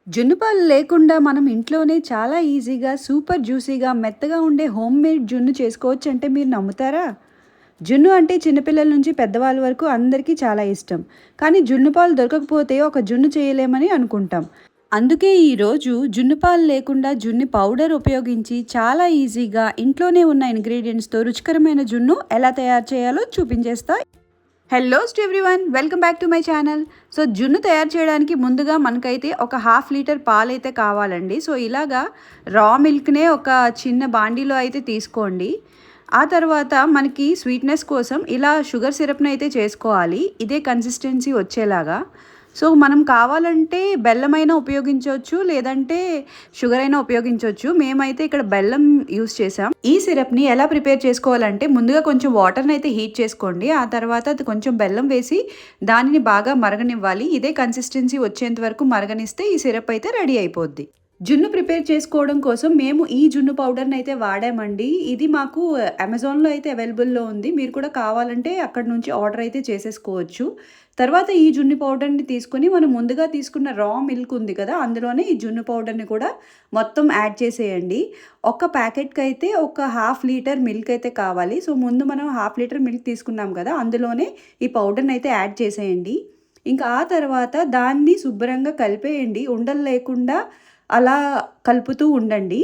జున్ను పాలు లేకుండా మనం ఇంట్లోనే చాలా ఈజీగా, సూపర్ జ్యూసీగా, మెత్తగా ఉండే హోమ్ మేడ్ జున్ను చేసుకోవచ్చు అంటే మీరు నమ్ముతారా? జున్ను అంటే చిన్నపిల్లల నుంచి పెద్దవాళ్ళ వరకు అందరికీ చాలా ఇష్టం. కానీ జున్ను పాలు దొరకకపోతే ఒక జున్ను చేయలేమని అనుకుంటాం. అందుకే ఈరోజు జున్ను పాలు లేకుండా జున్ను పౌడర్ ఉపయోగించి చాలా ఈజీగా ఇంట్లోనే ఉన్న ఇంగ్రీడియంట్స్‌తో రుచికరమైన జున్ను ఎలా తయారు చేయాలో చూపించేస్తా. Hello to everyone, welcome back to my channel. So జున్ను తయారు చేయడానికి ముందుగా మనకైతే ఒక హాఫ్ లీటర్ పాలైతే కావాలండి. సో ఇలాగా రా మిల్క్నే ఒక చిన్న బాండీలో అయితే తీసుకోండి. ఆ తర్వాత మనకి స్వీట్నెస్ కోసం ఇలా షుగర్ సిరప్ని అయితే చేసుకోవాలి, ఇదే కన్సిస్టెన్సీ వచ్చేలాగా. సో మనం కావాలంటే బెల్లమైనా ఉపయోగించవచ్చు, లేదంటే షుగర్ అయినా ఉపయోగించవచ్చు. మేమైతే ఇక్కడ బెల్లం యూస్ చేసాం. ఈ సిరప్ని ఎలా ప్రిపేర్ చేసుకోవాలంటే ముందుగా కొంచెం వాటర్ని అయితే హీట్ చేసుకోండి. ఆ తర్వాత అది కొంచెం బెల్లం వేసి దానిని బాగా మరగనివ్వాలి. ఇదే కన్సిస్టెన్సీ వచ్చేంత వరకు మరగనిస్తే ఈ సిరప్ అయితే రెడీ అయిపోద్ది. జున్ను ప్రిపేర్ చేసుకోవడం కోసం మేము ఈ జున్ను పౌడర్ని అయితే వాడామండి. ఇది మాకు అమెజాన్లో అయితే అవైలబుల్లో ఉంది. మీరు కూడా కావాలంటే అక్కడ నుంచి ఆర్డర్ అయితే చేసేసుకోవచ్చు. తర్వాత ఈ జున్ను పౌడర్ని తీసుకొని మనం ముందుగా తీసుకున్న రా మిల్క్ ఉంది కదా, అందులోనే ఈ జున్ను పౌడర్ని కూడా మొత్తం యాడ్ చేసేయండి. ఒక ప్యాకెట్కి అయితే ఒక హాఫ్ లీటర్ మిల్క్ అయితే కావాలి. సో ముందు మనం హాఫ్ లీటర్ మిల్క్ తీసుకున్నాం కదా, అందులోనే ఈ పౌడర్ని అయితే యాడ్ చేసేయండి. ఇంకా ఆ తర్వాత దాన్ని శుభ్రంగా కలిపేయండి. ఉండలు లేకుండా అలా కలుపుతూ ఉండండి.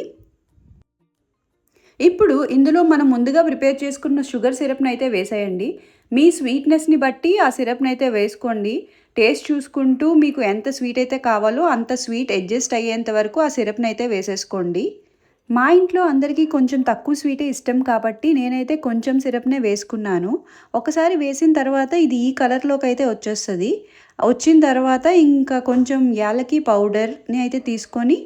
ఇప్పుడు ఇందులో మనం ముందుగా ప్రిపేర్ చేసుకున్న షుగర్ సిరప్ని అయితే వేసేయండి. మీ స్వీట్నెస్ని బట్టి ఆ సిరప్ని అయితే వేసుకోండి. టేస్ట్ చూసుకుంటూ మీకు ఎంత స్వీట్ అయితే కావాలో అంత స్వీట్ అడ్జస్ట్ అయ్యేంత వరకు ఆ సిరప్ని అయితే వేసేసుకోండి. మా ఇంట్లో అందరికీ కొంచెం తక్కువ స్వీటే ఇష్టం కాబట్టి నేనైతే కొంచెం సిరప్నే వేసుకున్నాను. ఒకసారి వేసిన తర్వాత ఇది ఈ కలర్లోకి అయితే వచ్చేస్తుంది. వచ్చిన తర్వాత ఇంకా కొంచెం యాలకి పౌడర్ని అయితే తీసుకొని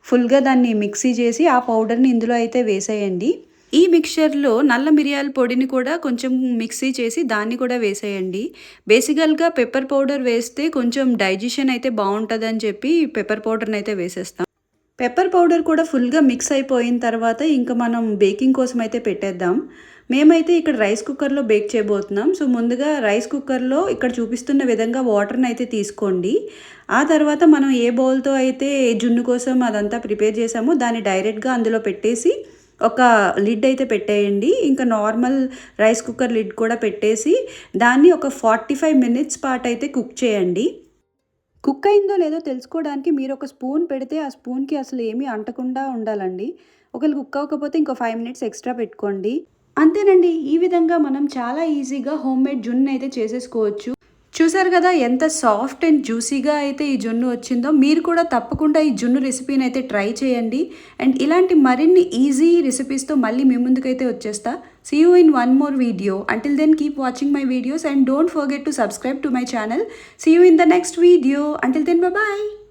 ఫుల్గా దాన్ని మిక్సీ చేసి ఆ పౌడర్ని ఇందులో అయితే వేసేయండి. ఈ మిక్చర్లో నల్ల మిరియాల పొడిని కూడా కొంచెం మిక్సీ చేసి దాన్ని కూడా వేసేయండి. బేసికల్గా పెప్పర్ పౌడర్ వేస్తే కొంచెం డైజెషన్ అయితే బాగుంటుందని చెప్పి పెప్పర్ పౌడర్ని అయితే వేసేస్తాం. పెప్పర్ పౌడర్ కూడా ఫుల్గా మిక్స్ అయిపోయిన తర్వాత ఇంకా మనం బేకింగ్ కోసం అయితే పెట్టేద్దాం. మేమైతే ఇక్కడ రైస్ కుక్కర్లో బేక్ చేయబోతున్నాం. సో ముందుగా రైస్ కుక్కర్లో ఇక్కడ చూపిస్తున్న విధంగా వాటర్ని అయితే తీసుకోండి. ఆ తర్వాత మనం ఏ బౌల్తో అయితే జున్ను కోసం అదంతా ప్రిపేర్ చేసామో దాన్ని డైరెక్ట్గా అందులో పెట్టేసి ఒక లిడ్ అయితే పెట్టేయండి. ఇంకా నార్మల్ రైస్ కుక్కర్ లిడ్ కూడా పెట్టేసి దాన్ని ఒక 45 మినిట్స్ పాటు అయితే కుక్ చేయండి. కుక్ అయిందో లేదో తెలుసుకోవడానికి మీరు ఒక స్పూన్ పెడితే ఆ స్పూన్కి అసలు ఏమీ అంటకుండా ఉండాలండి. ఒకవేళ కుక్ అవ్వకపోతే ఇంకో 5 మినిట్స్ ఎక్స్ట్రా పెట్టుకోండి. అంతేనండి. ఈ విధంగా మనం చాలా ఈజీగా హోమ్ మేడ్ జున్ను అయితే చేసేసుకోవచ్చు. చూసారు కదా ఎంత సాఫ్ట్ అండ్ జ్యూసీగా అయితే ఈ జున్ను వచ్చిందో. మీరు కూడా తప్పకుండా ఈ జున్ను రెసిపీని అయితే ట్రై చేయండి. అండ్ ఇలాంటి మరిన్ని ఈజీ రెసిపీస్తో మళ్ళీ మీ ముందుకైతే వచ్చేస్తా. See you in one more video. Until then, keep watching my videos and don't forget to subscribe to my channel. See you in the next video. Until then, bye bye.